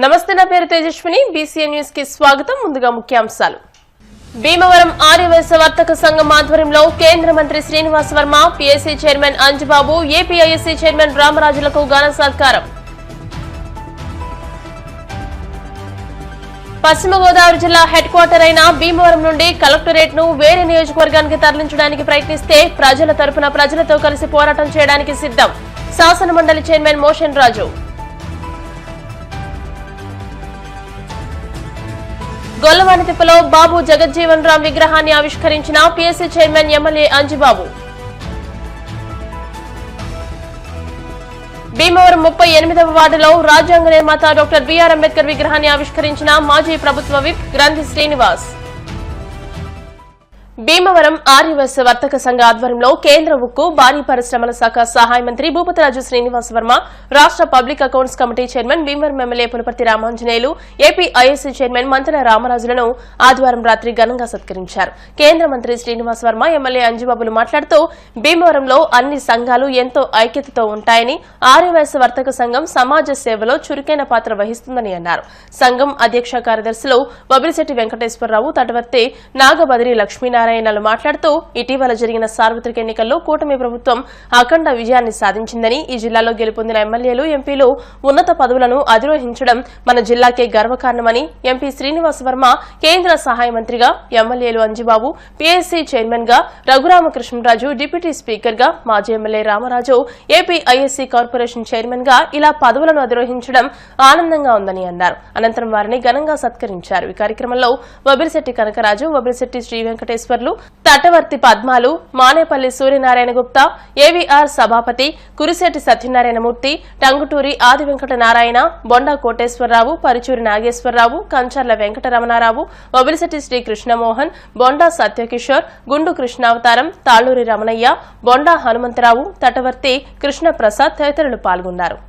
నమస్తే, నా పేరు తేజస్విని. బీసీఎన్ న్యూస్ కి స్వాగతం. ముందుగా ముఖ్యాంశాలు. భీమవరం ఆర్యవైశ్య వర్తక సంఘం ఆధ్వర్యంలో కేంద్ర మంత్రి Srinivas Varma, PSC chairman Anjubabu, APISC chairman రామరాజులకు ఘన సత్కారం. పశ్చిమ గోదావరి జిల్లా హెడ్ క్వార్టర్ అయిన భీమవరం నుండి కలెక్టరేట్ ను వేరే నియోజకవర్గానికి తరలించడానికి ప్రయత్నిస్తే ప్రజల తరపున ప్రజలతో కలిసి పోరాటం చేయడానికి సిద్ధం. శాసన మండలి చైర్మన్ మోషన్ రాజు. గొల్లవానితిప్పలో బాబు జగజ్జీవన్ రామ్ విగ్రహాన్ని ఆవిష్కరించిన PSC chairman MLA Anjubabu. Bhimavaram 38వ వార్డులో రాజ్యాంగ నిర్మాత డాక్టర్ బిఆర్ అంబేద్కర్ విగ్రహాన్ని ఆవిష్కరించిన మాజీ ప్రభుత్వ విప్ గ్రంథి శ్రీనివాస్. భీమవరం ఆర్యవైశ్య వర్తక సంఘ ఆధ్వర్యంలో కేంద్ర ఉక్కు భారీ పరిశ్రమల శాఖ సహాయ మంత్రి భూపతిరాజు శ్రీనివాస్ వర్మ, రాష్ట public accounts committee chairman Bhimavaram MLA Pulaparthi Ramanjaneyulu, APISC chairman Mantena రామరాజులను ఆదివారం రాత్రి ఘనంగా సత్కరించారు. కేంద్ర మంత్రి శ్రీనివాస్ వర్మ, ఎమ్మెల్యే అంజుబాబులు మాట్లాడుతూ భీమవరంలో అన్ని సంఘాలు ఎంతో ఐక్యతతో ఉంటాయని, ఆర్యవైశ్య వర్తక సంఘం సమాజ సేవలో చురుకైన పాత్ర వహిస్తుందని అన్నారు. సంఘం అధ్యక్ష కార్యదర్శులు వబిలిశెట్టి వెంకటేశ్వరరావు, తటవర్తి నాగబదిరి లక్ష్మీనారాయణ మాట్లాడుతూ ఇటీవల జరిగిన సార్వత్రిక ఎన్నికల్లో కూటమి ప్రభుత్వం అఖండ విజయాన్ని సాధించిందని, ఈ జిల్లాలో గెలుపొందిన ఎమ్మెల్యేలు, ఎంపీలు ఉన్నత పదవులను అధిరోహించడం మన జిల్లాకే గర్వకారణమని, ఎంపీ శ్రీనివాస్ వర్మ కేంద్ర సహాయ మంత్రిగా, ఎమ్మెల్యేలు అంజుబాబు పీఎస్సీ చైర్మన్ గా, రఘురామకృష్ణరాజు డిప్యూటీ స్పీకర్ గా, మాజీ MLA Ramaraju APISC corporation chairman గా ఇలా పదవులను అధిరోహించడం ఆనందంగా ఉందని అన్నారు. అనంతరం వారిని ఘనంగా సత్కరించారు. ఈ కార్యక్రమంలో వబిలిశెట్టి కనకరాజు, వబిలిశెట్టి శ్రీ వెంకటేశ్వర్లు, తటవర్తి పద్మాలు, మానేపల్లి సూర్యనారాయణ గుప్తా, ఏవీఆర్ సభాపతి కురిశెట్టి సత్యనారాయణమూర్తి, టంగుటూరి ఆది వెంకట నారాయణ, బొండా కోటేశ్వరరావు, పరుచూరి నాగేశ్వరరావు, కంచర్ల వెంకటరమణారావు, వబిలిశెట్టి శ్రీ కృష్ణమోహన్, బొండా సత్యకిషోర్, గుండు కృష్ణావతారం, తాళ్లూరి రమణయ్య, బొండా హనుమంతరావు, తటవర్తి కృష్ణప్రసాద్ తదితరులు పాల్గొన్నారు.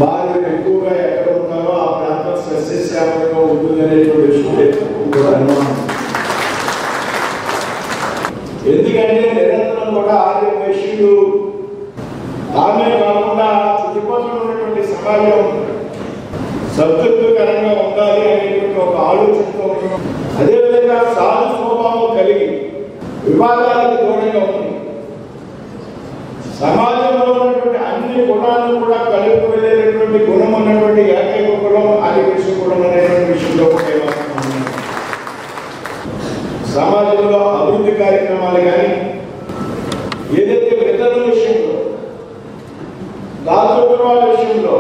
బాగా ఎక్కువగా ఎక్కడ ఉన్నారో ఆ ప్రాంతం సస్యశ్యామలంగా ఉంటుందనేటువంటి విషయం ఎందుకంటే నిరంతరం కూడా ఆర్య వైశ్యులు తామే కాకుండా చుట్టుపక్కల ఉన్నటువంటి సమాజం సంతృప్తికరంగా ఉండాలి అనేటువంటి ఒక ఆలోచనతో ఉన్నాం. అదేవిధంగా సాధు స్వభావం కలిగి వివాదాలకు దూరంగా ఉంది. సమాజంలో ఉన్నటువంటి అన్ని గుణాలను కూడా కలుపు వెళ్ళేటటువంటి గుణం ఉన్నటువంటి ఏకైక కులం ఆదివాసీ కులం అనేటువంటి విషయంలో సమాజంలో అభివృద్ధి కార్యక్రమాలు కానీ ఏదైతే విత్తనం విషయంలో, దాతృత్వాల విషయంలో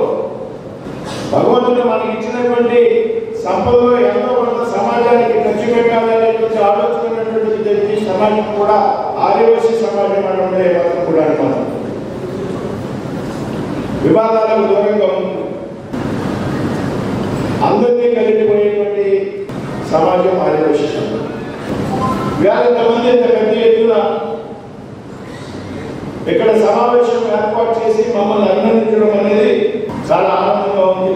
భగవంతుడు మనకి ఇచ్చినటువంటి సంపదలో ఎంతో కొంత సమాజానికి ఖర్చు పెట్టాలనేటువంటి ఆలోచన ఉన్నటువంటి సమాజం కూడా ఆదివాసీ సమాజం అంటే మాత్రం కూడా అనమాట వివాదాలకు దూరంగా ఉంది. అందరినీ కలిగిపోయేటువంటి సమాజం ఆదివాసీ సమాజం. వేలంతమంది ఇంత పెద్ద ఎత్తున ఇక్కడ సమావేశం ఏర్పాటు చేసి మమ్మల్ని అభినందించడం అనేది చాలా ఆనందంగా ఉంది.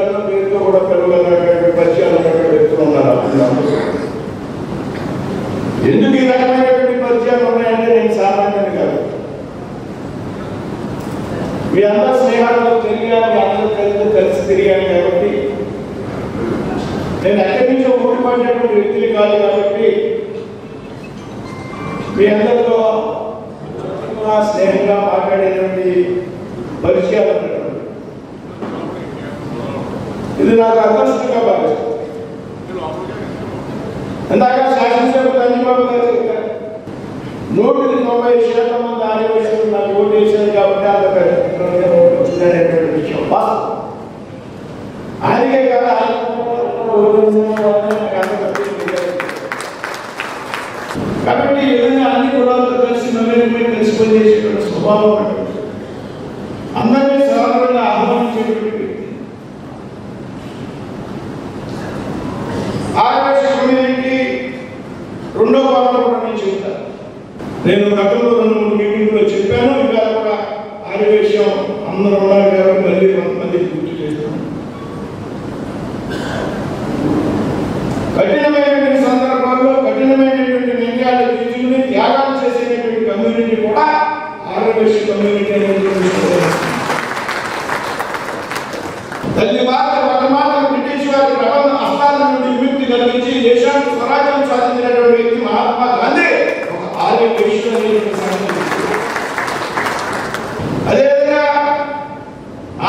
అన్న పేరుతో కూడా పిలవలేనటువంటి పరిచయాలు ఉన్నటువంటి వ్యక్తులు ఉన్నారు. ఎందుకు ఈ రకమైనటువంటి పరిచయాలు ఉన్నాయంటే నేను సామాన్యుని కాదు. మీ అందరూ స్నేహాలు తిరిగాను, మీ అందరూ కలిసి తిరిగాను కాబట్టి, నేను ఎక్కడి నుంచో ఊడిపడినటువంటి వ్యక్తులు కాదు కాబట్టి మీ అందరితో స్నేహంగా మాట్లాడేటువంటి పరిచయాలు ఉన్నటువంటి ఇది నాకు అదృష్టంగా భావిస్తాను. ఇందాక శాసనసభ్యులు రంజిబాబు గారు చెప్పారు, 190% మంది ఆదివాసులు నాకు ఓటు వేశారు కాబట్టి అంత వచ్చిందనేటువంటి విషయం వాస్తవం. ఆయనకే కదా కాబట్టి ఈ విధంగా అన్ని కులాలతో కలిసి మమ్మల్ని కలిసి పనిచేసేటువంటి స్వభావం ఉన్నటువంటి అందరినీ సమానంగా ఆహ్వానించేటువంటి వ్యక్తి. ఆదివాసీ కమ్యూనిటీ రెండో వారంలో కూడా నేను చెప్తాను. నేను గతంలో 2-3 మీటింగ్లో చెప్పాను. ఇంకా కూడా ఆదివాసం అందరూ ఉన్నారు కాబట్టి మళ్ళీ 100 మందికి గుర్తు చేస్తాను. కఠినమైనటువంటి సందర్భాల్లో కఠినమైనటువంటి నిర్ణయాలు తీసుకుని త్యాగాలు చేసేటువంటి కమ్యూనిటీ కూడా ఆదివాసీ కమ్యూనిటీ అనేటువంటి తల్లి భారత వర్తమాన బ్రిటిష్ వారి ప్రబంధ హస్తాల నుండి విముక్తి కలిగించి దేశానికి స్వరాజ్యం సాధించినటువంటి వ్యక్తి మహాత్మా గాంధీ ఒక ఆదివాసీ. అదేవిధంగా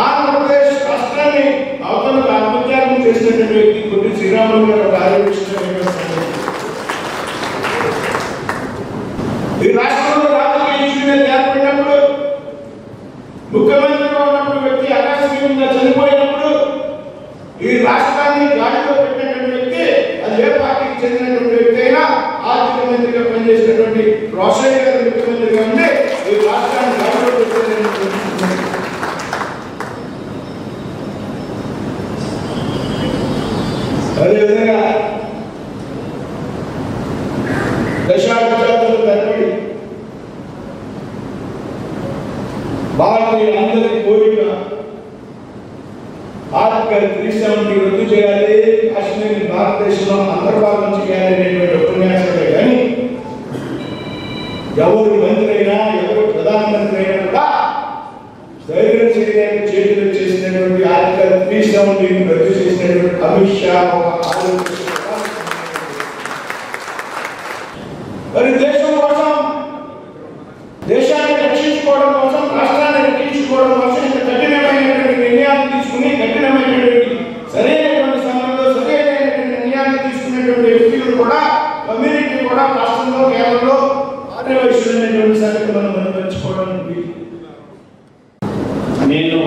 ఆంధ్రప్రదేశ్ రాష్ట్రాన్ని అవతలకు ఆత్మత్యాగం చేసినటువంటి వ్యక్తి కొద్ది శ్రీరాములు గారు ఒక ఆదివాసీ. ఈ రాష్ట్రంలో రాజకీయ ఇష్యూ మీద ఏర్పడినప్పుడు ముఖ్యమంత్రిగా ఉన్నప్పుడు వ్యక్తి ఆకస్మికంగా చనిపోయినప్పుడు ఈ రాష్ట్రాన్ని గాడిలో పెట్టినటువంటి వ్యక్తి, అది ఏ పార్టీకి చెందినటువంటి వ్యక్తి అయినా, ఆర్థిక మంత్రిగా పనిచేసినటువంటి రోషయ్య గారు ముఖ్యమంత్రిగా ఉండి ఈ రాష్ట్రాన్ని గాడిలో పెట్టినటువంటి. అదేవిధంగా దశాబ్దాలు తరబడి భారతీయులందరి కోరిక ఆర్టికల్ 370 రద్దు చేయాలి, కాశ్మీర్ భారతదేశంలో అంతర్భాగం చేయాలి అనేటువంటి ఉపన్యాసాలే కానీ ఎవరు మంత్రి అయినా ఎవరు ప్రధానమంత్రి అయినా కూడా ధైర్యం చేయడానికి చేతులు చేసినటువంటి ఆర్టికల్ 370 రద్దు చేసినటువంటి అమిత్ షా ఒక మరి దేశం కోసం, దేశాన్ని రక్షించుకోవడం కోసం, రాష్ట్రాన్ని రక్షించుకోవడం కోసం ఇంత కఠినమైనటువంటి నిర్ణయాలు తీసుకుని కఠినమైనటువంటి సరైనటువంటి సమయంలో సరైనటువంటి నిర్ణయాలు తీసుకునేటువంటి వ్యక్తులు కూడా కమ్యూనిటీ కూడా రాష్ట్రంలో కేరళలో ఆదివాసీలైనటువంటి సంగతి మనం అనుభవించుకోవడం. నేను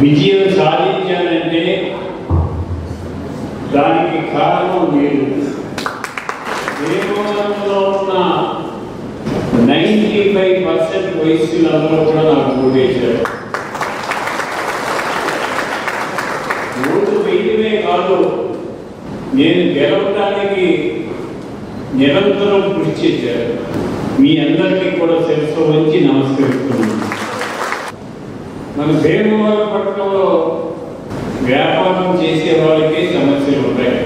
విజయం సాధించానంటే దానికి కారణం మీరు. దేశంలో ఉన్న 95% వయస్సులందరూ కూడా నాకు ఓటేశారు. ఓటు వేయడమే కాదు, నేను గెలవడానికి నిరంతరం కృషి చేశారు. మీ అందరికీ కూడా శిరస్సు వంచి నమస్కరిస్తున్నాను. మన భీమవరం పట్టణంలో వ్యాపారం చేసే వాళ్ళకి సమస్యలు ఉంటాయి.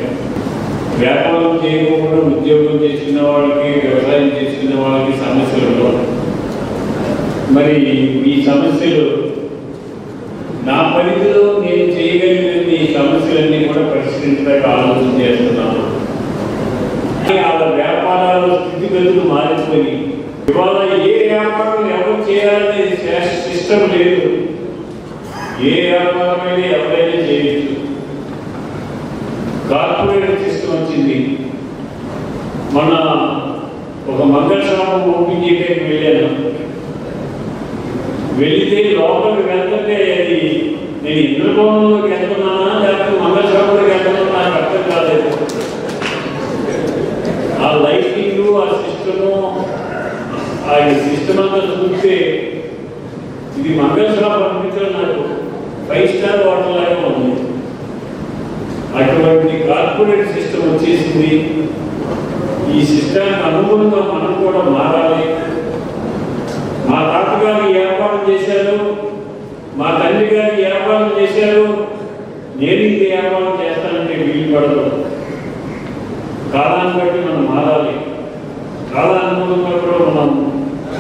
వ్యాపారం చేయకుండా ఉద్యోగం చేసిన వాళ్ళకి, వ్యవసాయం చేసిన వాళ్ళకి సమస్యలు ఉండవు. మరి ఈ సమస్యలు నా పరిధిలో నేను చేయగలిగిన ఈ సమస్యలన్నీ కూడా పరిష్కరించడానికి ఆలోచన చేస్తున్నాను. వాళ్ళ వ్యాపారాల స్థితిగతులు మారిపోయి ఇవాళ ఏ వ్యాపారం ఎవరు చేయాలనేది సిస్టమ్ లేదు. ఏ వ్యాపారమైనా ఎవరైనా చేయొచ్చు. కార్పొరేట్ సిస్టమ్ వచ్చింది. మన ఒక మంగళ షాప్ ఓపెన్ చేయడానికి వెళ్ళాను. వెళితే లోపలికి వెళ్తుంటే అది నేను ఇంద్రభవనంలోకి వెళ్తున్నానా లేకపోతే మంగళ షాపులోకి వెళ్తున్నా నాకు అర్థం కాలేదు. ఆ లైటింగ్, ఆ సిస్టమ్ అంతా చూస్తే ఇది మంగళ షాప్ అనిపించడం నాకు 5 స్టార్ హోటల్ లాగా ఉంది. అటువంటి కార్పొరేట్ సిస్టమ్ వచ్చేసింది. ఈ సిస్టానికి అనుగుణంగా మనం కూడా మారాలి. మా తాతగారు వ్యాపారం చేశారు, మా తండ్రి గారు వ్యాపారం చేశారు. నేను ఇది వ్యాపారం చేస్తానంటే వీలు పడదు. కాలాన్ని బట్టి మనం మారాలి, కాలానుగుణంగా కూడా మనం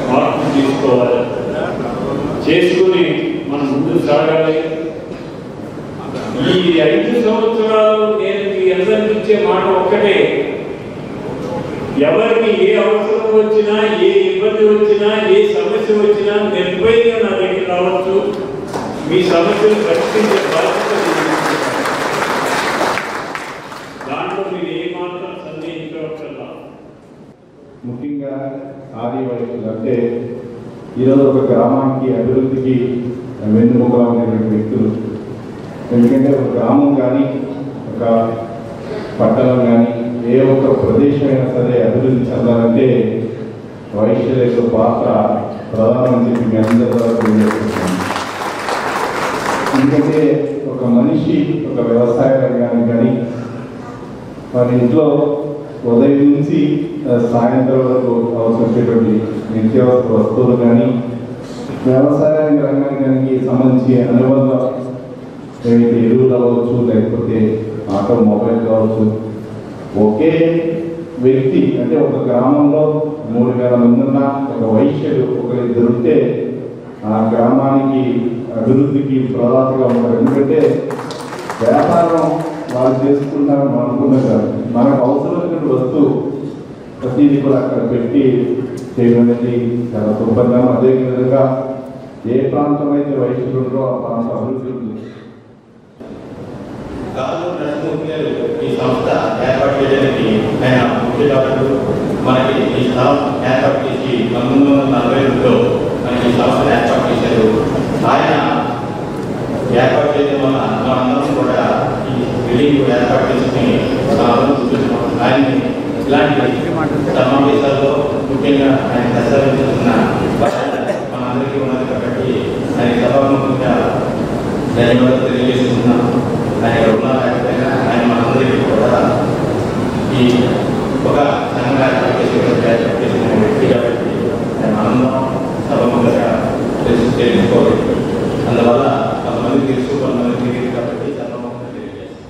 మార్పు తీసుకోవాలి, చేసుకుని మనం ముందుకు సాగాలి. ఈ 5 సంవత్సరాలు నేను మీ అందరికి ఇచ్చే మాట ఒక్కటే, ఎవరికి ఏ అవసరం వచ్చినా, ఏ ఇబ్బంది వచ్చినా, ఏ సమస్య వచ్చినా నిర్భయంగా నా దగ్గర రావచ్చు. మీ సమస్యలు పరిష్కరించే బాధ్యత దాంట్లో మీరు ఏమాత్రం సందేహించవచ్చల్లా. ముఖ్యంగా ఆదివాసులు అంటే ఈరోజు ఒక గ్రామానికి అభివృద్ధికి వెన్నుముకగా ఉండేటువంటి వ్యక్తులు. ఎందుకంటే ఒక గ్రామం కానీ, ఒక పట్టణం కానీ, ఏ ఒక్క ప్రదేశం అయినా సరే అభివృద్ధి చెందాలంటే వైశ్యుల యొక్క పాత్ర ప్రధానమని చెప్పి మీ అందరి ద్వారా తెలియజేస్తున్నాను. ఎందుకంటే ఒక మనిషి ఒక వ్యవసాయ రంగానికి కానీ వారి ఇంట్లో ఉదయం నుంచి సాయంత్రం వరకు అవసరమైనటువంటి నిత్యావసర వస్తువులు కానీ, వ్యవసాయ రంగానికి సంబంధించి అనుబంధ ఏవైతే ఎరువులు అవ్వచ్చు, లేకపోతే ఆటోమొబైల్ కావచ్చు, ఒకే వ్యక్తి అంటే ఒక గ్రామంలో 3000 మంది ఉన్న ఒక వైశ్యుడు ఒకరిద్దరు ఉంటే ఆ గ్రామానికి అభివృద్ధికి ప్రదాతగా ఉంటారు. ఎందుకంటే వ్యాపారం వాళ్ళు చేసుకుంటారని మనం అనుకున్నాం కాదు, మనకు అవసరమైన వస్తువు ప్రతిదీ కూడా అక్కడ పెట్టి చేయడం అనేది చాలా సులభంగా. అదేవిధంగా ఏ ప్రాంతం అయితే వైశ్యులు ఉందో ఆ ప్రాంతం అభివృద్ధి ఉంది. ఈ సంస్థ ఏర్పాటు చేయడానికి ఆయన ముఖ్య డాక్టర్లు మనకి ఈ స్థలం ఏర్పాటు చేసి 1942లో మనకి ఈ సంస్థను ఏర్పాటు చేశారు. ఆయన ఏర్పాటు చేయడం వల్ల మనందరం కూడా ఈ బిల్డింగ్ ఏర్పాటు చేసుకుని చూపిస్తున్నాం. ఆయన్ని ఇలాంటి సమావేశాల్లో ముఖ్యంగా ఆయన ప్రస్తావించుకున్న మనందరికీ ఉన్నది కాబట్టి ఆయన సభాముఖంగా ధన్యవాదాలు తెలియజేస్తున్నాం. ఆయన రుణాలైనా ఆయన మనందరికీ కూడా ఈ ఒక సంఘంగా చేసిన వ్యక్తి కాబట్టి ఆయన ఆనందం సభముఖంగా తెలుసుకోవాలి. అందువల్ల కొంతమంది తెలుసు, కొంతమంది తెలియదు కాబట్టి సభముఖంగా తెలియజేస్తాం.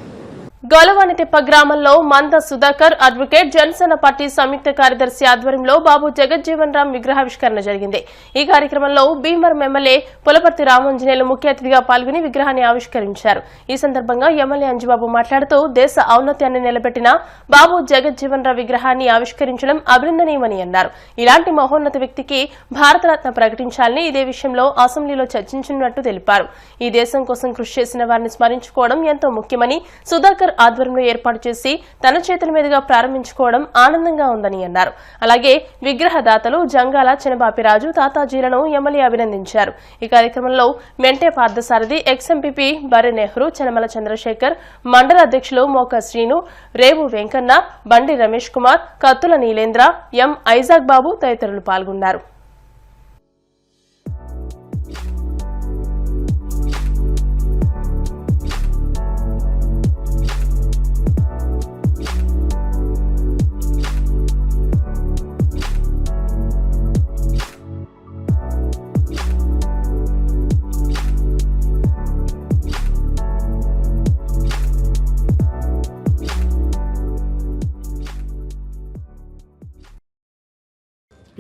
గొలవానితిప్ప గ్రామంలో మంద సుధాకర్ అడ్వకేట్ జనసేన పార్టీ సంయుక్త కార్యదర్శి ఆధ్వర్యంలో బాబు జగజ్జీవన్ రామ్ విగ్రహావిష్కరణ జరిగింది. ఈ కార్యక్రమంలో భీమవరం ఎమ్మెల్యే పులపర్తి రామాంజనేయులు ముఖ్య అతిథిగా పాల్గొని విగ్రహాన్ని ఆవిష్కరించారు. ఈ సందర్భంగా ఎమ్మెల్యే అంజుబాబు మాట్లాడుతూ దేశ ఔన్నత్యాన్ని నిలబెట్టిన బాబు జగజ్జీవన్ రామ్ విగ్రహాన్ని ఆవిష్కరించడం అభినందనీయమని అన్నారు. ఇలాంటి మహోన్నత వ్యక్తికి భారతరత్న ప్రకటించాలని ఇదే విషయంలో అసెంబ్లీలో చర్చించినట్టు తెలిపారు. ఈ దేశం కోసం కృషి చేసిన వారిని స్మరించుకోవడం ఎంతో ముఖ్యమని, సుధాకర్ ఆధ్వర్యంలో ఏర్పాటు చేసి తన చేతుల మీదుగా ప్రారంభించుకోవడం ఆనందంగా ఉందని అన్నారు. అలాగే విగ్రహదాతలు జంగాల చినబాపిరాజు, తాతాజీలను ఎమ్మెల్యే అభినందించారు. ఈ కార్యక్రమంలో మెంటే పార్థసారథి, ఎక్స్ఎంపీపీ బర్రె నెహ్రూ, చనమల చంద్రశేఖర్, మండల అధ్యక్షులు మోక శ్రీను, రేవు వెంకన్న, బండి రమేష్ కుమార్, కత్తుల నీలేంద్ర, ఎం ఐజాక్ బాబు తదితరులు పాల్గొన్నారు.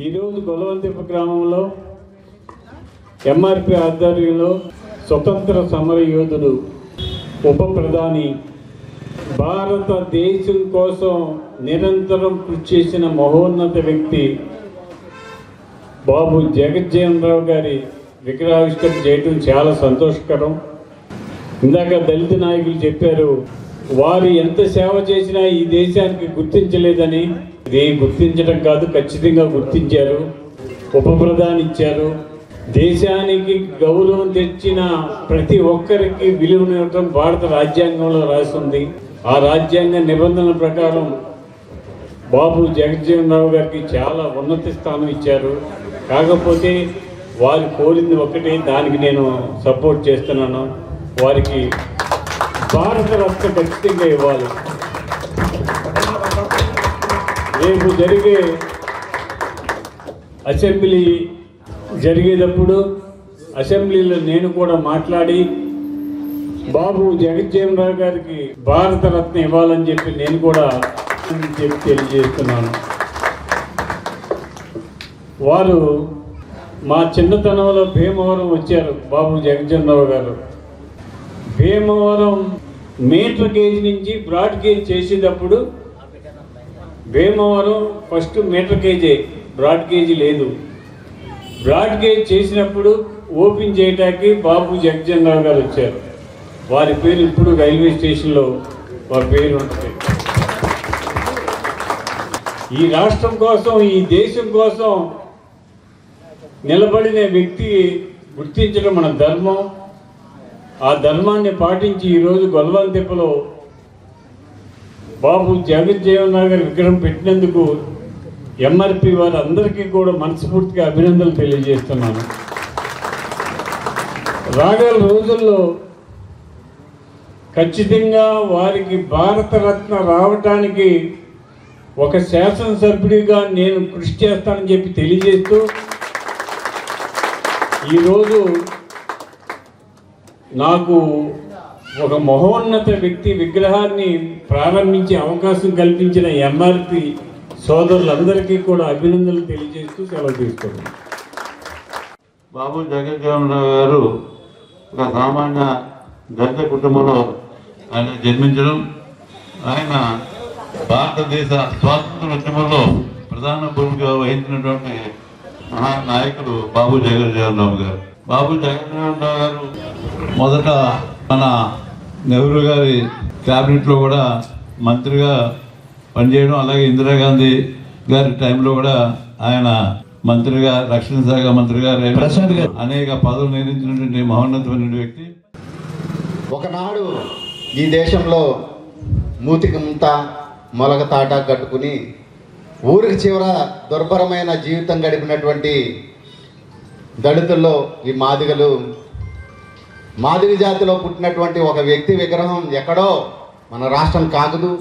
ఈరోజు గొలవంతిప్ప గ్రామంలో ఎంఆర్పి ఆధ్వర్యంలో స్వతంత్ర సమర యోధుడు, ఉప ప్రధాని, భారతదేశం కోసం నిరంతరం కృషి చేసిన మహోన్నత వ్యక్తి బాబు జగజ్జీవన్ రామ్ గారి విగ్రహావిష్కరణ చేయడం చాలా సంతోషకరం. ఇందాక దళిత నాయకులు చెప్పారు, వారు ఎంత సేవ చేసినా ఈ దేశానికి గుర్తించలేదని. ఇది గుర్తించడం కాదు, ఖచ్చితంగా గుర్తించారు. ఉప ప్రధాని ఇచ్చారు. దేశానికి గౌరవం తెచ్చిన ప్రతి ఒక్కరికి విలువనివ్వడం భారత రాజ్యాంగంలో రాసింది. ఆ రాజ్యాంగ నిబంధనల ప్రకారం బాబు జగజ్జీవన్ రామ్ గారికి చాలా ఉన్నత స్థానం ఇచ్చారు. కాకపోతే వారు కోరింది ఒకటి, దానికి నేను సపోర్ట్ చేస్తున్నాను. వారికి భారత రత్న ఖచ్చితంగా ఇవ్వాలి. రేపు జరిగే అసెంబ్లీ జరిగేటప్పుడు అసెంబ్లీలో నేను కూడా మాట్లాడి బాబు జగజ్జీవనరావు గారికి భారతరత్న ఇవ్వాలని చెప్పి నేను కూడా తెలియజేస్తున్నాను. వారు మా చిన్నతనంలో భీమవరం వచ్చారు. బాబు జగజ్జీవనరావు గారు భీమవరం మీటర్ గేజ్ నుంచి బ్రాడ్ గేజ్ చేసేటప్పుడు భీమవరం ఫస్ట్ మీటర్ గేజే, బ్రాడ్ గేజ్ లేదు. బ్రాడ్ గేజ్ చేసినప్పుడు ఓపెన్ చేయడానికి బాబు జగజ్జీవనరావు గారు వచ్చారు. వారి పేరు ఇప్పుడు రైల్వే స్టేషన్లో వారి పేరు ఉంటుంది. ఈ రాష్ట్రం కోసం, ఈ దేశం కోసం నిలబడిన వ్యక్తి గుర్తించడం మన ధర్మం. ఆ ధర్మాన్ని పాటించి ఈరోజు గొల్వంతిప్పలో బాబు జగజ్జీవనరావు గారి విగ్రహం పెట్టినందుకు ఎంఆర్పి వారు అందరికీ కూడా మనస్ఫూర్తిగా అభినందనలు తెలియజేస్తున్నాను. రాగల రోజుల్లో ఖచ్చితంగా వారికి భారతరత్న రావటానికి ఒక శాసనసభ్యుడిగా నేను కృషి చేస్తానని చెప్పి తెలియజేస్తూ, ఈరోజు నాకు ఒక మహోన్నత వ్యక్తి విగ్రహాన్ని ప్రారంభించే అవకాశం కల్పించిన ఎంఆర్పి సోదరులందరికీ కూడా అభినందనలు తెలియజేస్తూ సెలవు తీసుకున్నాను. బాబు జగజ్జీవనరావు గారు ఒక సామాన్య దళిత కుటుంబంలో ఆయన జన్మించడం, ఆయన భారతదేశ స్వాతంత్ర ఉద్యమంలో ప్రధాన భూమిక వహించినటువంటి మహానాయకుడు బాబు జగజ్జీవనరావు గారు. బాబు జగజ్జీవనరావు గారు మొదట మన నెహ్రూ గారి క్యాబినెట్లో కూడా మంత్రిగా పనిచేయడం, అలాగే ఇందిరాగాంధీ గారి టైంలో కూడా ఆయన మంత్రిగా, రక్షణ శాఖ మంత్రిగా, అనేక పదవులు నిర్వహించినటువంటి మహోన్నతమైన వ్యక్తి. ఒకనాడు ఈ దేశంలో మూతికంతా మొలగ తాట కట్టుకుని ఊరికి చివర దుర్భరమైన జీవితం గడిపినటువంటి దళితుల్లో ఈ మాదిగ జాతిలో పుట్టినటువంటి ఒక వ్యక్తి విగ్రహం ఎక్కడో మన రాష్ట్రం కాదు,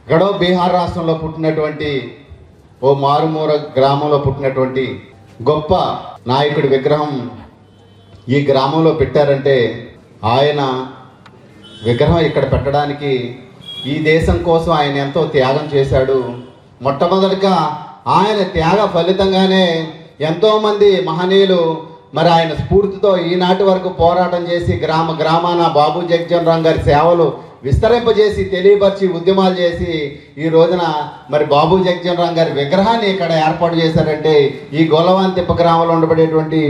ఎక్కడో బీహార్ రాష్ట్రంలో పుట్టినటువంటి ఓ మారుమూర గ్రామంలో పుట్టినటువంటి గొప్ప నాయకుడి విగ్రహం ఈ గ్రామంలో పెట్టారంటే ఆయన విగ్రహం ఇక్కడ పెట్టడానికి ఈ దేశం కోసం ఆయన ఎంతో త్యాగం చేశాడు. మొట్టమొదటిగా ఆయన త్యాగ ఫలితంగానే ఎంతోమంది మహనీయులు మరి ఆయన స్ఫూర్తితో ఈనాటి వరకు పోరాటం చేసి గ్రామాన బాబు జగజ్జీవనరావు గారి సేవలు విస్తరింపజేసి తెలియపరిచి ఉద్యమాలు చేసి ఈ రోజున మరి బాబు జగజ్జీవనరావు గారి విగ్రహాన్ని ఇక్కడ ఏర్పాటు చేశారంటే ఈ గొల్లవంతిప్ప గ్రామంలో ఉండబడేటువంటి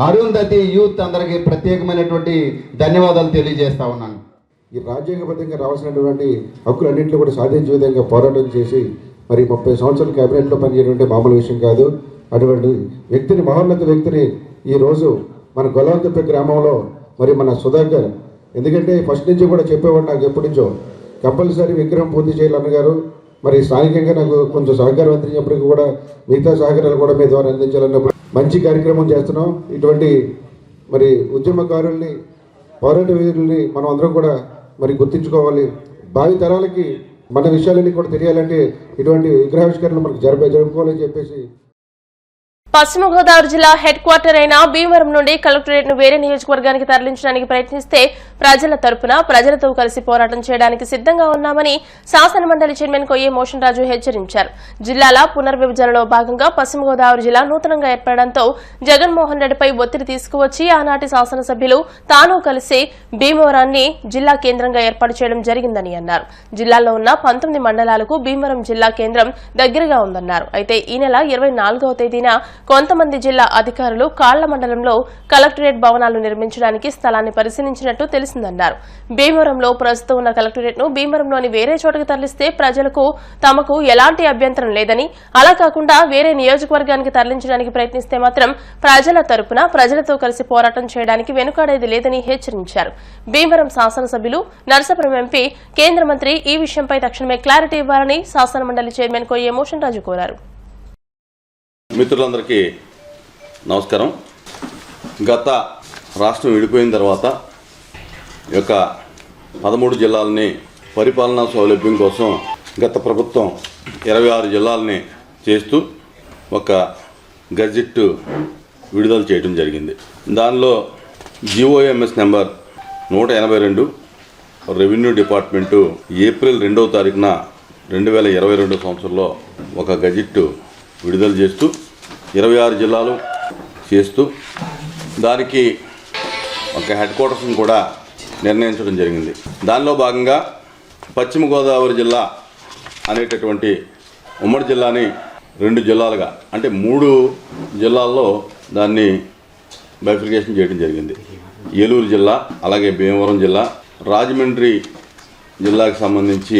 అరుంధతి యూత్ అందరికీ ప్రత్యేకమైనటువంటి ధన్యవాదాలు తెలియజేస్తా ఉన్నాను. ఈ రాజ్యాంగబద్ధంగా రావాల్సినటువంటి హక్కులన్నింటినీ కూడా సాధించే విధంగా పోరాటం చేసి మరి 30 సంవత్సరాలు క్యాబినెట్లో పనిచేయడం మామూలు విషయం కాదు. అటువంటి వ్యక్తిని, మహోన్నత వ్యక్తిని ఈరోజు మన గొల్లవంతిప్ప గ్రామంలో మరి మన సుధాకర్, ఎందుకంటే ఫస్ట్ నుంచి కూడా చెప్పేవాడు నాకు ఎప్పటి నుంచో కంపల్సరీ విగ్రహం పూర్తి చేయాలన్నగారు. మరి స్థానికంగా నాకు కొంచెం సహకారం అందించినప్పటికీ కూడా మిగతా సహకారాలు కూడా మీ ద్వారా అందించాలన్నప్పుడు మంచి కార్యక్రమం చేస్తున్నాం. ఇటువంటి మరి ఉద్యమకారుల్ని, పోరాట వీరుల్ని మనం అందరం కూడా మరి గుర్తించుకోవాలి. భావి తరాలకి మన విషయాలన్నీ కూడా తెలియాలంటే ఇటువంటి విగ్రహావిష్కరణలు మనకు జరుపుకోవాలని చెప్పేసి. పశ్చిమ గోదావరి జిల్లా హెడ్ క్వార్టర్ అయిన భీమవరం నుండి కలెక్టరేట్ ను వేరే నియోజకవర్గానికి తరలించడానికి ప్రయత్నిస్తే ప్రజల తరపున ప్రజలతో కలిసి పోరాటం చేయడానికి సిద్దంగా ఉన్నామని శాసనమండలి చైర్మన్ కొయ్యే మోషన్ రాజు హెచ్చరించారు. జిల్లాల పునర్విభజనలో భాగంగా పశ్చిమ గోదావరి జిల్లా నూతనంగా ఏర్పడడంతో జగన్మోహన్ రెడ్డిపై ఒత్తిడి తీసుకువచ్చి ఆనాటి శాసనసభ్యులు తాను కలిసి భీమవరాన్ని జిల్లా కేంద్రంగా ఏర్పాటు చేయడం జరిగిందని అన్నారు. జిల్లాలో ఉన్న 19 మండలాలకు భీమవరం జిల్లా కేంద్రం దగ్గరగా ఉందన్నారు. అయితే ఈ నెల 24వ తేదీన కొంతమంది జిల్లా అధికారులు కాళ్ల మండలంలో కలెక్టరేట్ భవనాలు నిర్మించడానికి స్థలాన్ని పరిశీలించినట్టు తెలిసిందన్నారు. భీమవరంలో ప్రస్తుతం ఉన్న కలెక్టరేట్ ను భీమవరంలోని వేరే చోటుకు తరలిస్తే ప్రజలకు తమకు ఎలాంటి అభ్యంతరం లేదని, అలా కాకుండా వేరే నియోజకవర్గానికి తరలించడానికి ప్రయత్నిస్తే మాత్రం ప్రజల తరపున ప్రజలతో కలిసి పోరాటం చేయడానికి వెనుకాడేది లేదని హెచ్చరించారు. భీమవరం శాసనసభ్యులు నరసాపురం ఎంపీ కేంద్ర మంత్రి ఈ విషయంపై తక్షణమే క్లారిటీ ఇవ్వాలని శాసనమండలి చైర్మన్ కొయ్యే మోషన్ రాజు కోరారు. మిత్రులందరికీ నమస్కారం. గత రాష్ట్రం విడిపోయిన తర్వాత ఈ యొక్క 13 జిల్లాలని పరిపాలనా సౌలభ్యం కోసం గత ప్రభుత్వం 26 జిల్లాలని చేస్తూ ఒక గెజెట్ విడుదల చేయడం జరిగింది. దానిలో GOMS number 182 revenue department April 2వ తారీఖున 2022 సంవత్సరంలో ఒక గజెట్ విడుదల చేస్తూ 26 జిల్లాలు చేస్తూ దానికి ఒక హెడ్ క్వార్టర్స్ని కూడా నిర్ణయించడం జరిగింది. దానిలో భాగంగా పశ్చిమ గోదావరి జిల్లా అనేటటువంటి ఉమ్మడి జిల్లాని 2 జిల్లాలుగా అంటే 3 జిల్లాల్లో దాన్ని బైఫికేషన్ చేయడం జరిగింది. ఏలూరు జిల్లా, అలాగే భీమవరం జిల్లా, రాజమండ్రి జిల్లాకు సంబంధించి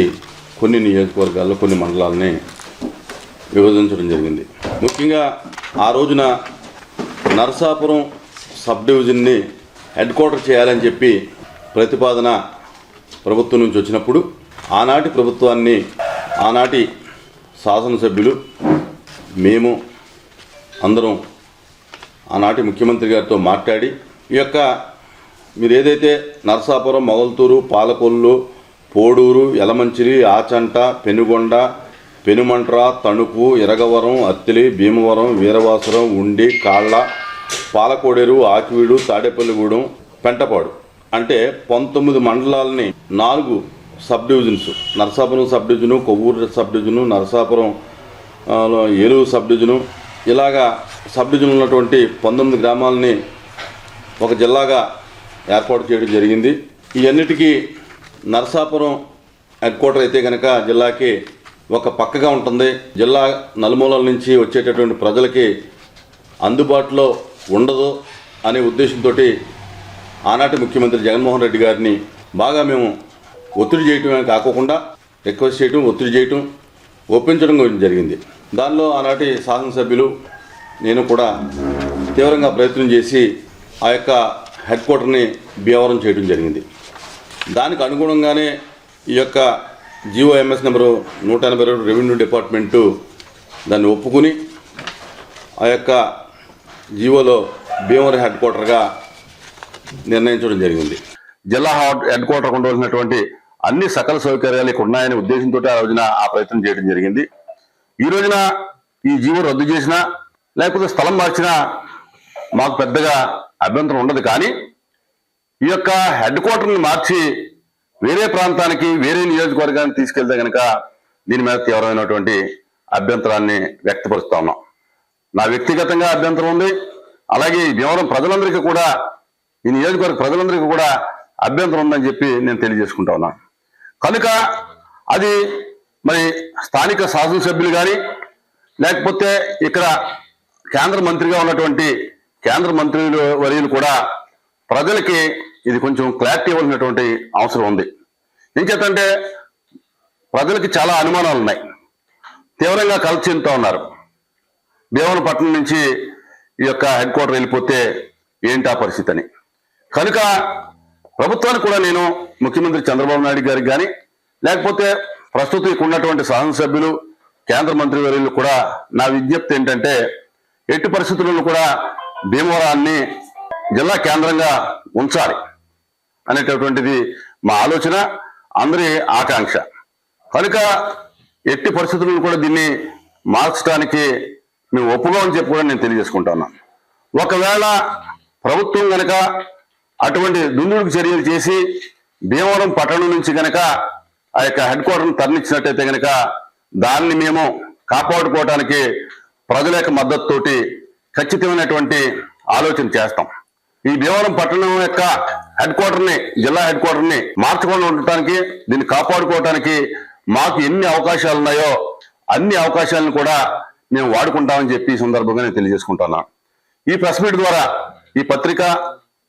కొన్ని నియోజకవర్గాల్లో కొన్ని మండలాలని విభజించడం జరిగింది. ముఖ్యంగా ఆ రోజున నరసాపురం సబ్ డివిజన్ని హెడ్ క్వార్టర్ చేయాలని చెప్పి ప్రతిపాదన ప్రభుత్వం నుంచి వచ్చినప్పుడు ఆనాటి ప్రభుత్వాన్ని ఆనాటి శాసనసభ్యులు మేము అందరం ఆనాటి ముఖ్యమంత్రి గారితో మాట్లాడి ఈ యొక్క మీరు ఏదైతే నరసాపురం, మొగల్తూరు, పాలకొల్లు, పోడూరు, యలమంచిలి, ఆచంట, పెనుగొండ, పెనుమంట్ర, తణుకు, ఇరగవరం, అత్తిలి, భీమవరం, వీరవాసరం, ఉండి, కాళ్ళ, పాలకోడేరు, ఆకివీడు, తాడేపల్లిగూడెం, పెంటపాడు అంటే 19 మండలాలని 4 sub divisions, Narasapuram sub division, Kovvur sub division, Narasapuram Eluru sub division, ఇలాగా సబ్ డివిజన్ ఉన్నటువంటి 19 గ్రామాలని ఒక జిల్లాగా ఏర్పాటు చేయడం జరిగింది. ఈ అన్నిటికీ నరసాపురం హెడ్ క్వార్టర్ అయితే కనుక జిల్లాకి ఒక పక్కగా ఉంటుంది. జిల్లా నలుమూలల నుంచి వచ్చేటటువంటి ప్రజలకి అందుబాటులో ఉండదు అనే ఉద్దేశంతో ఆనాటి ముఖ్యమంత్రి జగన్మోహన్ రెడ్డి గారిని బాగా మేము ఒత్తిడి చేయటమే కాకుండా రిక్వెస్ట్ చేయటం, ఒత్తిడి చేయటం, ఒప్పించడం జరిగింది. దానిలో ఆనాటి శాసనసభ్యులు నేను కూడా తీవ్రంగా ప్రయత్నం చేసి ఆ యొక్క హెడ్ క్వార్టర్ని భీమవరం చేయడం జరిగింది. దానికి అనుగుణంగానే ఈ యొక్క GOMS నెంబరు 182 రెవెన్యూ డిపార్ట్మెంటు దాన్ని ఒప్పుకుని ఆ యొక్క జీవోలో భీమవరం హెడ్ క్వార్టర్గా నిర్ణయించడం జరిగింది. జిల్లా హెడ్ క్వార్టర్ ఉండవలసినటువంటి అన్ని సకల సౌకర్యాలు ఇక్కడ ఉన్నాయనే ఉద్దేశంతో ఆ రోజున ఆ ప్రయత్నం చేయడం జరిగింది. ఈ రోజున ఈ జీవో రద్దు చేసినా లేకపోతే స్థలం మార్చినా మాకు పెద్దగా అభ్యంతరం ఉండదు. కానీ ఈ యొక్క హెడ్ క్వార్టర్ని మార్చి వేరే ప్రాంతానికి, వేరే నియోజకవర్గానికి తీసుకెళ్తే కనుక దీని మీద తీవ్రమైనటువంటి అభ్యంతరాన్ని వ్యక్తపరుస్తా ఉన్నాం. నా వ్యక్తిగతంగా అభ్యంతరం ఉంది. అలాగే ఈ భీమవరం ప్రజలందరికీ కూడా, ఈ నియోజకవర్గ ప్రజలందరికీ కూడా అభ్యంతరం ఉందని చెప్పి నేను తెలియజేసుకుంటా ఉన్నాను. కనుక అది మరి స్థానిక శాసనసభ్యులు కానీ లేకపోతే ఇక్కడ కేంద్ర మంత్రిగా ఉన్నటువంటి కేంద్ర మంత్రులు వర్యులు కూడా ప్రజలకి ఇది కొంచెం క్లారిటీ ఇవ్వాల్సినటువంటి అవసరం ఉంది. ఏం చేతంటే ప్రజలకి చాలా అనుమానాలు ఉన్నాయి, తీవ్రంగా కలత చెందుతూ ఉన్నారు. భీమవరం పట్టణం నుంచి ఈ యొక్క హెడ్ క్వార్టర్ వెళ్ళిపోతే ఏంటి ఆ పరిస్థితి అని. కనుక ప్రభుత్వానికి కూడా నేను ముఖ్యమంత్రి చంద్రబాబు నాయుడు గారికి కానీ లేకపోతే ప్రస్తుతం ఇక్కడ ఉన్నటువంటి శాసనసభ్యులు, కేంద్ర మంత్రి వర్యులు కూడా నా విజ్ఞప్తి ఏంటంటే ఎట్టి పరిస్థితులను కూడా భీమవరాన్ని జిల్లా కేంద్రంగా ఉంచాలి అనేటటువంటిది మా ఆలోచన, అందరి ఆకాంక్ష. కనుక ఎట్టి పరిస్థితులను కూడా దీన్ని మార్చడానికి మేము ఒప్పుకోమని చెప్పి కూడా నేను తెలియజేసుకుంటున్నాను. ఒకవేళ ప్రభుత్వం కనుక అటువంటి దుందుడుకు చర్యలు చేసి భీమవరం పట్టణం నుంచి కనుక ఆ యొక్క హెడ్ క్వార్టర్ను తరలించినట్టయితే కనుక దాన్ని మేము కాపాడుకోవడానికి ప్రజల యొక్క మద్దతుతోటి ఖచ్చితమైనటువంటి ఆలోచన చేస్తాం. ఈ భీమవరం పట్టణం యొక్క హెడ్ క్వార్టర్ని, జిల్లా హెడ్ క్వార్టర్ని మార్చకుండా ఉండటానికి, దీన్ని కాపాడుకోవటానికి మాకు ఎన్ని అవకాశాలు ఉన్నాయో అన్ని అవకాశాలను కూడా మేము వాడుకుంటామని చెప్పి ఈ సందర్భంగా నేను తెలియజేసుకుంటున్నాను. ఈ ప్రెస్ మీట్ ద్వారా, ఈ పత్రిక,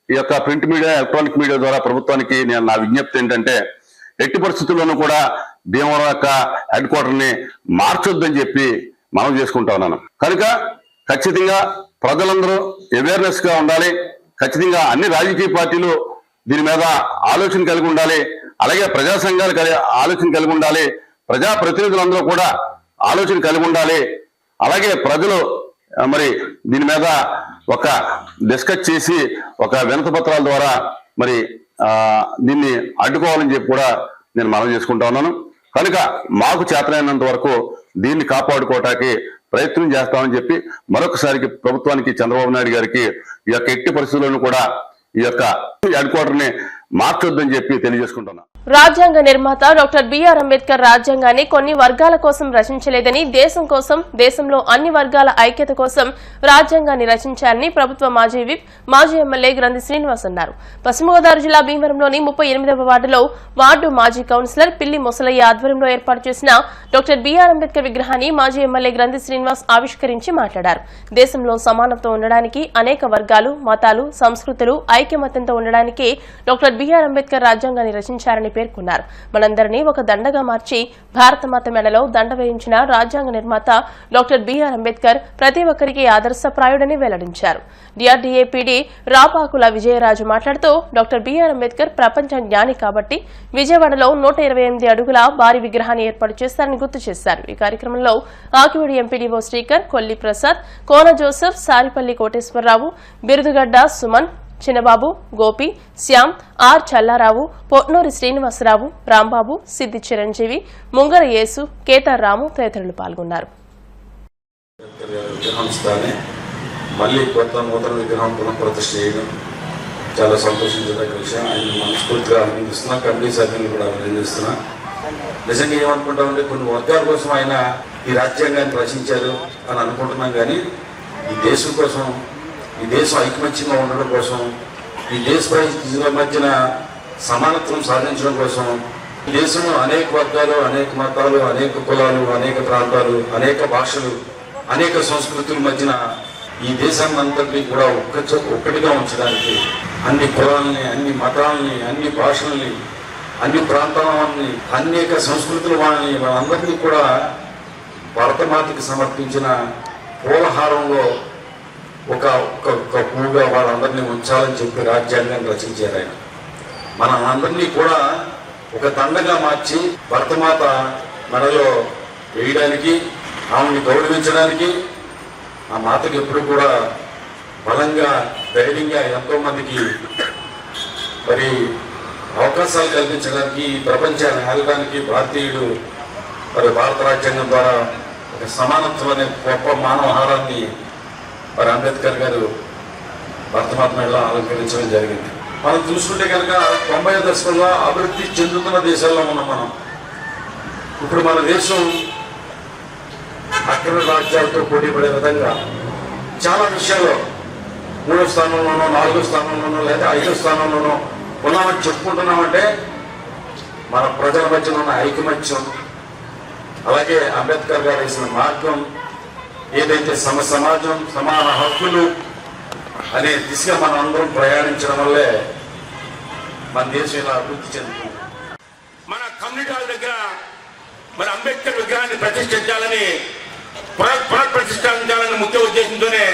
ఈ యొక్క ప్రింట్ మీడియా, ఎలక్ట్రానిక్ మీడియా ద్వారా ప్రభుత్వానికి నేను నా విజ్ఞప్తి ఏంటంటే ఎట్టి పరిస్థితుల్లోనూ కూడా భీమవరం యొక్క హెడ్ క్వార్టర్ని మార్చొద్దని చెప్పి మనం చేసుకుంటా ఉన్నాను. కనుక ఖచ్చితంగా ప్రజలందరూ అవేర్నెస్ గా ఉండాలి. ఖచ్చితంగా అన్ని రాజకీయ పార్టీలు దీని మీద ఆలోచన కలిగి ఉండాలి. అలాగే ప్రజా సంఘాలు ఆలోచన కలిగి ఉండాలి. ప్రజాప్రతినిధులందరూ కూడా ఆలోచన కలిగి ఉండాలి. అలాగే ప్రజలు మరి దీని మీద ఒక డిస్కస్ చేసి ఒక వినతి పత్రాల ద్వారా మరి దీన్ని అడ్డుకోవాలని చెప్పి కూడా నేను మనవి చేసుకుంటా ఉన్నాను. కనుక మాకు చేతనైనంత వరకు దీన్ని కాపాడుకోవటానికి ప్రయత్నం చేస్తామని చెప్పి మరొకసారికి ప్రభుత్వానికి, చంద్రబాబు నాయుడు గారికి ఈ యొక్క ఎట్టి పరిస్థితులను కూడా ఈ యొక్క హెడ్ క్వార్టర్ని మార్చొద్దని చెప్పి తెలియజేసుకుంటున్నా. రాజ్యాంగ నిర్మాత డాక్టర్ బిఆర్ అంబేద్కర్ రాజ్యాంగాన్ని కొన్ని వర్గాల కోసం రచించలేదని, దేశం కోసం, దేశంలో అన్ని వర్గాల ఐక్యత కోసం రాజ్యాంగాన్ని రచించారని ప్రభుత్వ మాజీ విప్, మాజీ ఎమ్మెల్యే గ్రంథి శ్రీనివాస్ అన్నారు. పశ్చిమ గోదావరి జిల్లా భీమవరంలోని 38వ వార్డులో వార్డు మాజీ కౌన్సిలర్ పిల్లి ముసలయ్య ఆధ్వర్యంలో ఏర్పాటు చేసిన డాక్టర్ బిఆర్ అంబేద్కర్ విగ్రహాన్ని మాజీ ఎమ్మెల్యే గ్రంథి శ్రీనివాస్ ఆవిష్కరించి మాట్లాడారు. దేశంలో సమానత్వం ఉండడానికి, అనేక వర్గాలు, మతాలు, సంస్కృతులు ఐక్యమత్యంతో ఉండడానికి డాక్టర్ బిఆర్ అంబేద్కర్ రాజ్యాంగాన్ని రచించారని పేర్కొన్నారు. మనందరినీ ఒక దండగా మార్చి భారతమాత మెడలో దండ వేయించిన రాజ్యాంగ నిర్మాత డాక్టర్ బిఆర్ అంబేద్కర్ ప్రతి ఒక్కరికి ఆదర్శప్రాయుడని వెల్లడించారు. డిఆర్డీఏ పీడీ రాపాకుల విజయరాజు మాట్లాడుతూ డాక్టర్ బిఆర్ అంబేద్కర్ ప్రపంచ జ్ఞాని కాబట్టి విజయవాడలో 128 అడుగుల భారీ విగ్రహాన్ని ఏర్పాటు చేస్తారని గుర్తు చేశారు. ఈ కార్యక్రమంలో ఆకివీడి MPDO Srikar, Kolli Prasad, Kona Joseph, Saripalli Koteswararao, Birudugadda Suman, Chinnababu, Gopi, Shyam, R Challarao, Potnuri Srinivasarao, Rambabu, Siddi Chiranjeevi, Mungara Yesu, Ketar Ramu తదితరులు పాల్గొన్నారు. మళ్ళీ కొత్త నూతన విగ్రహం పునఃప్రతిష్ఠ చేయడం చాలా సంతోషించదగ్గ విషయం. ఆయన మనస్ఫూర్తిగా అభినందిస్తున్నా, కమిటీ సభ్యులను కూడా అభినందిస్తున్నా. నిజంగా ఏమనుకుంటామంటే కొన్ని వర్గాల కోసం ఆయన ఈ రాజ్యాంగాన్ని రచించారు అని అనుకుంటున్నాం, కానీ ఈ దేశం కోసం, ఈ దేశం ఐకమత్యంగా ఉండడం కోసం, ఈ దేశ ప్రజల మధ్యన సమానత్వం సాధించడం కోసం, ఈ దేశంలో అనేక వర్గాలు, అనేక మతాలు, అనేక కులాలు, అనేక ప్రాంతాలు, అనేక భాషలు, అనేక సంస్కృతుల మధ్యన ఈ దేశాన్ని అంతటినీ కూడా ఒక్కటిగా ఉంచడానికి అన్ని కులాలని, అన్ని మతాలని, అన్ని భాషల్ని, అన్ని ప్రాంతాలని, అనేక సంస్కృతుల వాళ్ళని వాళ్ళందరినీ కూడా భరతమాతకి సమర్పించిన పూలహారంలో ఒక పువ్వుగా వాళ్ళందరినీ ఉంచాలని చెప్పి రాజ్యాంగాన్ని రచించారు ఆయన. మన అందరినీ కూడా ఒక దండగా మార్చి భరతమాత మెడలో వేయడానికి, ఆమెని గౌరవించడానికి, ఆ మాతకి ఎప్పుడు కూడా బలంగా, ధైర్యంగా ఎంతో మందికి మరి అవకాశాలు కల్పించడానికి, ప్రపంచాన్ని ఆడడానికి భారతీయుడు మరి భారత రాజ్యాంగం ద్వారా ఒక సమానత్వం అనే గొప్ప మానవహారాన్ని మరి అంబేద్కర్ గారు భరతమాత మెడలో అలంకరించడం జరిగింది. మనం చూసుకుంటే కనుక 90వ దశకంలో అభివృద్ధి చెందుతున్న దేశాల్లో ఉన్నాం మనం. ఇప్పుడు మన దేశం అగ్ర రాజ్యాలతో పోటీ పడే విధంగా చాలా విషయాల్లో 3వ స్థానంలోనో, 4వ స్థానంలోనో, లేదా 5వ స్థానంలోనో ఉన్నామని చెప్పుకుంటున్నామంటే మన ప్రజల మధ్యన ఉన్న ఐకమత్యం, అలాగే అంబేద్కర్ గారు వేసిన మార్గం ఏదైతే సమాజం, సమాన హక్కులు అనే దిశగా మనం అందరం ప్రయాణించడం వల్లే మన దేశం ఇలా అభివృద్ధి చెందుతుంది. మన కమ్యూనిటీ హాల్ దగ్గర మరి అంబేద్కర్ విగ్రహాన్ని ప్రతిష్ఠించాలని, పునఃప్రతిష్ఠించాలని ముఖ్య ఉద్దేశంతోనే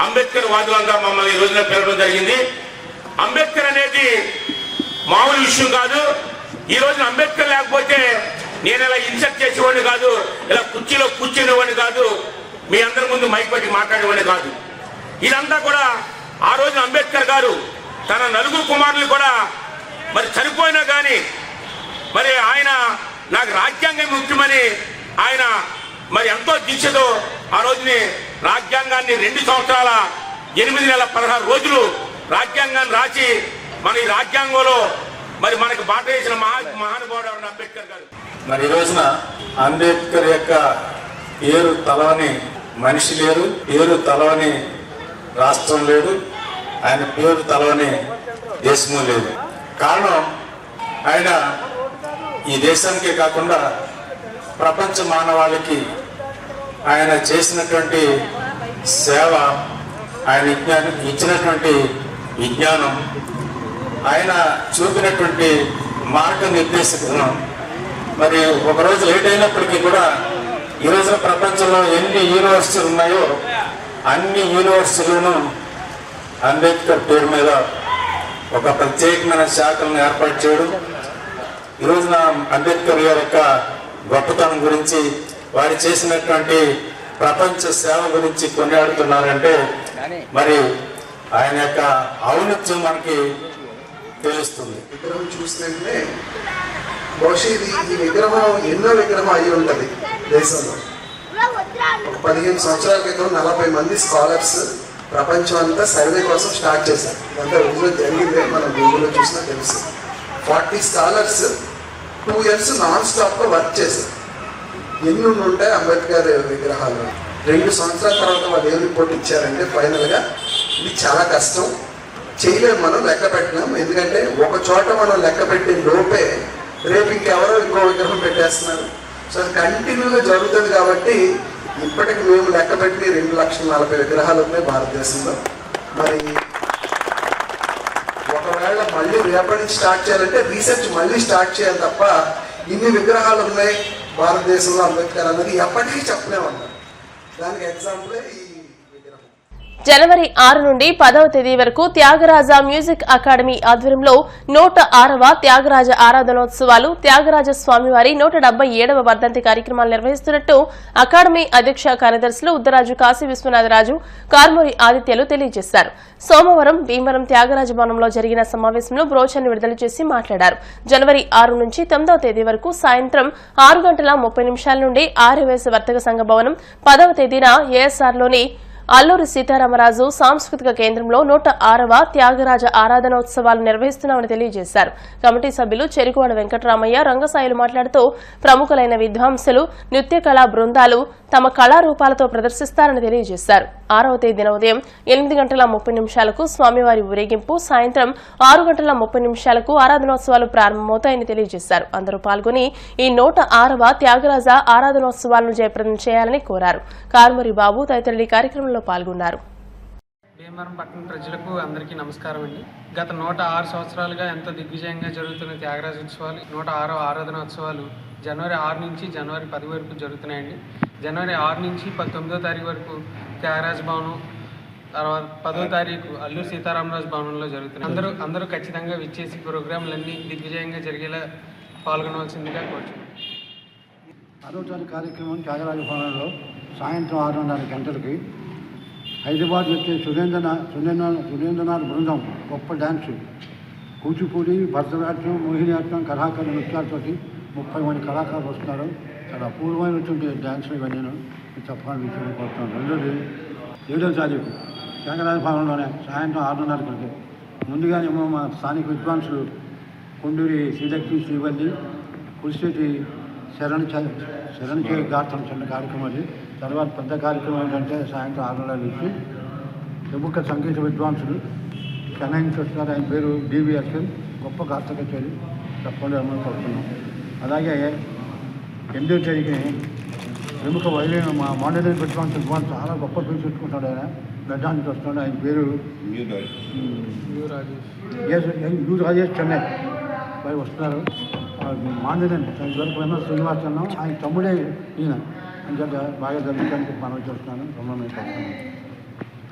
అంబేద్కర్ వాదులంగా మమ్మల్ని ఈ రోజున పిలవడం జరిగింది. అంబేద్కర్ అనేది మామూలు విషయం కాదు. ఈ రోజున అంబేద్కర్ లేకపోతే నేను ఇలా ఇన్సెక్ట్ చేసేవాడిని కాదు, ఇలా కుర్చీలో కూర్చునేవాడిని కాదు, మీ అందరి ముందు మైక్ పట్టి మాట్లాడేవాడిని కాదు. ఇదంతా కూడా ఆ రోజున అంబేద్కర్ గారు తన నలుగురు కుమారులు కూడా మరి చనిపోయినా కానీ మరి ఆయన నాకు రాజ్యాంగం ముఖ్యమని ఆయన మరి ఎంతో దీక్షతో ఆ రోజుని రాజ్యాంగాన్ని 2 సంవత్సరాల 8 నెలల 16 రోజులు రాజ్యాంగాన్ని రాసి మన ఈ రాజ్యాంగంలో మరి మనకు బాట వేసిన మహానుభావుడు అంబేద్కర్ గారు. మరి ఈ రోజున అంబేద్కర్ యొక్క పేరు తలవని మనిషి లేరు, పేరు తలవని రాష్ట్రం లేదు, ఆయన పేరు తలవని దేశము లేదు. కారణం ఆయన ఈ దేశానికే కాకుండా ప్రపంచ మానవాళికి ఆయన చేసినటువంటి సేవ, ఆయన ఇచ్చినటువంటి విజ్ఞానం, ఆయన చూపినటువంటి మార్గనిర్దేశకం. మరి ఒకరోజు లేట్ అయినప్పటికీ కూడా ఈ రోజున ప్రపంచంలో ఎన్ని యూనివర్సిటీలు ఉన్నాయో అన్ని యూనివర్సిటీలను అంబేద్కర్ పేరు మీద ఒక ప్రత్యేకమైన శాఖలను ఏర్పాటు చేయడం, ఈ రోజున అంబేద్కర్ గారి యొక్క గొప్పతనం గురించి, వారు చేసినటువంటి ప్రపంచ సేవ గురించి కొనియాడుతున్నారంటే మరి ఆయన యొక్క ఔన్నత్యం మనకి తెలుస్తుంది. విగ్రహం చూస్తుంటే బహుశా ఈ విగ్రహం ఎన్నో విగ్రహం అయి ఉంటుంది దేశంలో. ఒక 15 సంవత్సరాల క్రితం 40 మంది స్కాలర్స్ ప్రపంచం అంతా సర్వే కోసం స్టార్ట్ చేశారు. ఇదంతా రోజులో జరిగిందే, మనం గూగుల్లో చూసినా తెలుసు. 40 స్కాలర్స్ 2 years నాన్ స్టాప్గా వర్క్ చేశారు. ఎన్ని ఉంటాయి అంబేద్కర్ విగ్రహాలు. 2 సంవత్సరాల తర్వాత వాళ్ళు ఏం రిపోర్ట్ ఇచ్చారంటే ఫైనల్గా ఇది చాలా కష్టం, చేయలేము, మనం లెక్క పెట్టలేము. ఎందుకంటే ఒక చోట మనం లెక్క పెట్టిన లోపే రేపు ఇంకెవరో ఇంకో విగ్రహం పెట్టేస్తున్నారు. సో అది కంటిన్యూగా జరుగుతుంది. కాబట్టి ఇప్పటికి మేము లెక్క పెట్టి 2,40,000 విగ్రహాలు ఉన్నాయి భారతదేశంలో. మరి ఒకవేళ మళ్ళీ రేపటి నుంచి స్టార్ట్ చేయాలంటే రీసెర్చ్ మళ్ళీ స్టార్ట్ చేయాలి తప్ప ఇన్ని విగ్రహాలు ఉన్నాయి భారతదేశంలో అంబేద్కర్ అన్నది ఎప్పటికీ చెప్పలేమన్నారు. దానికి ఎగ్జాంపులే ఈ విగ్రహం. జనవరి 6 నుండి 10వ తేదీ వరకు త్యాగరాజ మ్యూజిక్ అకాడమీ ఆధ్వర్యంలో 106వ త్యాగరాజ ఆరాధనోత్సవాలు, త్యాగరాజ స్వామివారి 177వ వర్ధంతి కార్యక్రమాలు నిర్వహిస్తున్నట్టు అకాడమీ అధ్యక్ష కార్యదర్శులు ఉద్దరాజు కాశీ విశ్వనాథరాజు, కార్మూరి ఆదిత్యలు తెలియజేశారు. సోమవారం భీమవరం త్యాగరాజ భవనంలో జరిగిన సమావేశంలో బ్రోచర్ను విడుదల చేసి మాట్లాడారు. జనవరి 6 నుంచి 9వ తేదీ వరకు సాయంత్రం 6:30 నుండి ఆర్యవేశ వర్తక సంఘ భవనం, 10వ తేదీన ఏఎస్ఆర్లోని అల్లూరి సీతారామరాజు సాంస్కృతిక కేంద్రంలో 106వ త్యాగరాజ ఆరాధనోత్సవాలు నిర్వహిస్తున్నామని తెలియజేశారు. కమిటీ సభ్యులు చెరుకువాడ వెంకటరామయ్య, రంగసాయులు మాట్లాడుతూ ప్రముఖులైన విద్వాంసులు, నృత్య కళా బృందాలు తమ కళారూపాలతో ప్రదర్శిస్తారని తెలియజేశారు. 6వ తేదీన ఉదయం 8:30 స్వామివారి ఊరేగింపు, సాయంత్రం 6:30 ఆరాధనోత్సవాలు ప్రారంభమవుతాయని తెలియజేశారు. అందరూ పాల్గొని ఈ 106వ త్యాగరాజ ఆరాధనోత్సవాలను జయప్రదం చేయాలని కోరారు. కార్మూరి బాబు తదితరులు ఈ కార్యక్రమంలో పాల్గొన్నారు. భీమవరం పట్టణ ప్రజలకు అందరికీ నమస్కారం అండి. గత 106 సంవత్సరాలుగా ఎంతో దిగ్విజయంగా జరుగుతున్న త్యాగరాజోత్సవాలు 106వ ఆరాధనోత్సవాలు జనవరి 6 నుంచి జనవరి 10 వరకు జరుగుతున్నాయండి. జనవరి 6 నుంచి 19వ తారీఖు వరకు త్యాగరాజ భవనం, తర్వాత 10వ తారీఖు అల్లూరి సీతారామరాజు భవనంలో జరుగుతున్నాయి. అందరూ ఖచ్చితంగా విచ్చేసి ప్రోగ్రాంలన్నీ దిగ్విజయంగా జరిగేలా పాల్గొనవలసిందిగా కోరుతున్నాను. 10వ తారీఖు కార్యక్రమం త్యాగరాజ భవనంలో సాయంత్రం 6:30 గంటలకి హైదరాబాద్ వచ్చే సురేంద్రనాథ్ బృందం గొప్ప డ్యాన్సు, కూచిపూడి, భరతనాట్యం, మోహినియాట్టం, కళాకారుల నృత్యాలతోటి 30 మంది కళాకారులు వస్తున్నారు. చాలా అపూర్వమైనటువంటి డ్యాన్సులు ఇవన్నీ చెప్పాలని విషయం కోరుతున్నాను. రెండోది 7వ తారీఖు త్యాగరాజ భవనంలోనే సాయంత్రం 6:30 గంటలకి ముందుగానేమో మా స్థానిక విద్వాంసులు కొండూరి శ్రీలక్ష్మి, శ్రీవల్లి, కురిశెట్టి శరణ్ చేయ గాత్రం చిన్న కార్యక్రమం అది. తర్వాత పెద్ద కార్యక్రమం ఏంటంటే సాయంత్రం 6:30 నుంచి ప్రముఖ సంగీత విద్వాంసులు చెన్నై నుంచి వస్తున్నారు. ఆయన పేరు డివిఎస్ఎల్, గొప్ప గాత్ర కచేరీ తప్పకుండా అమలు పడుతున్నాం. అలాగే 8వ తారీఖుని ప్రముఖ మా మాండలిక విద్వాంసులు చాలా గొప్ప పేరు చెప్పుకుంటాడు. ఆయన గడ్డా నుంచి వస్తున్నాడు. ఆయన పేరు యు రాజేష్, చెన్నై వారు వస్తున్నారు. మాండలిన్ ఇదివరకు ఎంఎస్ శ్రీనివాస్ అన్నాం, ఆయన తమ్ముడే ఈయన. ఇంకా బాగా జరుగుతానికి మనం చూస్తున్నాను, సంబంధించుకుంటున్నాను.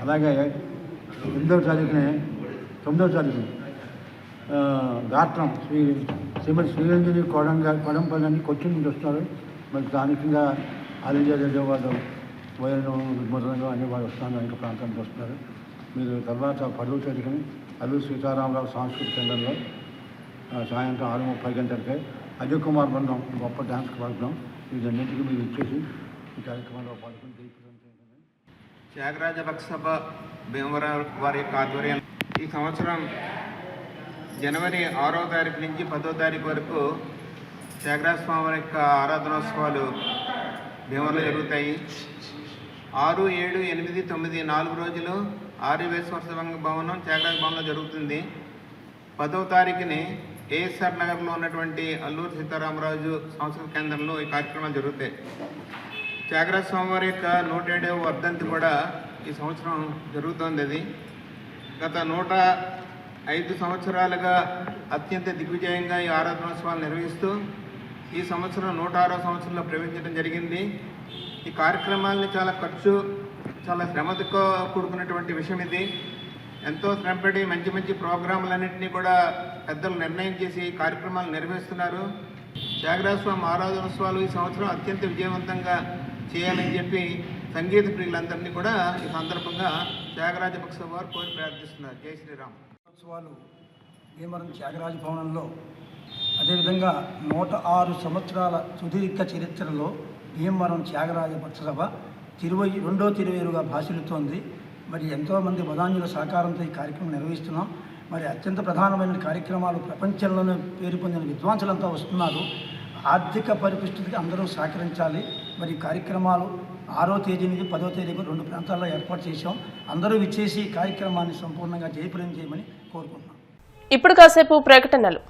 అలాగే 9వ తారీఖుని గాత్రం శ్రీమతి శ్రీరంజని కొడంపల్లి కొచ్చిన్ నుంచి వస్తున్నారు. మరి స్థానికంగా ఆల్ ఇండియా రేడియో వాళ్ళు వైరం మొదలంగా అన్ని వాళ్ళు వస్తున్నారు, అనేక ప్రాంతానికి వస్తున్నారు. మీరు తర్వాత 10వ తారీఖుని అల్లూరి సీతారామరావు సాంస్కృతిక కేంద్రంలో సాయంత్రం 6:30 గంటలకే అజయ్ కుమార్ బృందం గొప్ప డ్యాన్స్ పాల్గొన్నాం. వీటన్నింటికి మీరు ఇచ్చేసి ఈ కార్యక్రమంలో పాల్గొని త్యాగరాజ భక్త సభ భీమవరం వారి యొక్క ఆధ్వర్యం ఈ సంవత్సరం జనవరి 6వ తారీఖు నుంచి 10వ తారీఖు వరకు త్యాగరాజ స్వామి వారి యొక్క ఆరాధనోత్సవాలు భీమవరంలో జరుగుతాయి. 6, 7, 8, 9 4 రోజులు ఆర్యవేశ్వర భవనం త్యాగరాజ భవనంలో జరుగుతుంది. 10వ తారీఖుని ఏఎస్ఆర్ నగర్లో ఉన్నటువంటి అల్లూరి సీతారామరాజు సాంస్కృతిక కేంద్రంలో ఈ కార్యక్రమాలు జరుగుతాయి. త్యాగరాజ స్వామివారి యొక్క 107వ వర్ధంతి కూడా ఈ సంవత్సరం జరుగుతోంది. అది గత 105 సంవత్సరాలుగా అత్యంత దిగ్విజయంగా ఈ ఆరాధనోత్సవాలు నిర్వహిస్తూ ఈ సంవత్సరం 106వ సంవత్సరంలో ప్రవేశించడం జరిగింది. ఈ కార్యక్రమాలని చాలా శ్రమతో కూడుకున్నటువంటి విషయం ఇది. ఎంతో శ్రమపడి మంచి ప్రోగ్రాంలన్నింటినీ కూడా పెద్దలు నిర్ణయం చేసి కార్యక్రమాలు నిర్వహిస్తున్నారు. త్యాగరాజ స్వామి ఆరాధనోత్సవాలు ఈ సంవత్సరం అత్యంత విజయవంతంగా చేయాలని చెప్పి సంగీత ప్రియులందరినీ కూడా ఈ సందర్భంగా త్యాగరాజ భక్త వారు కోరి ప్రార్థిస్తున్నారు. జై శ్రీరామ్. ఉత్సవాలు భీమవరం త్యాగరాజ భవనంలో, అదేవిధంగా 106 సంవత్సరాల సుదీర్ఘ చరిత్రలో భీమవరం త్యాగరాజ భక్త సభ 22వ తిరువేరుగా భాసిల్లుతోంది. మరి ఎంతోమంది వదాన్యుల సహకారంతో ఈ కార్యక్రమం నిర్వహిస్తున్నాం. మరి అత్యంత ప్రధానమైన కార్యక్రమాలు ప్రపంచంలోనే పేరు పొందిన విద్వాంసులంతా వస్తున్నారు. ఆర్థిక పరిపుష్టికి అందరూ సహకరించాలి. మరి ఈ కార్యక్రమాలు 6వ తేదీ నుంచి 10వ తేదీకి 2 ప్రాంతాల్లో ఏర్పాటు చేశాం. అందరూ విచ్చేసి ఈ కార్యక్రమాన్ని సంపూర్ణంగా జయప్రదం చేయమని కోరుకుంటున్నాం. ఇప్పుడు కాసేపు ప్రకటనలు.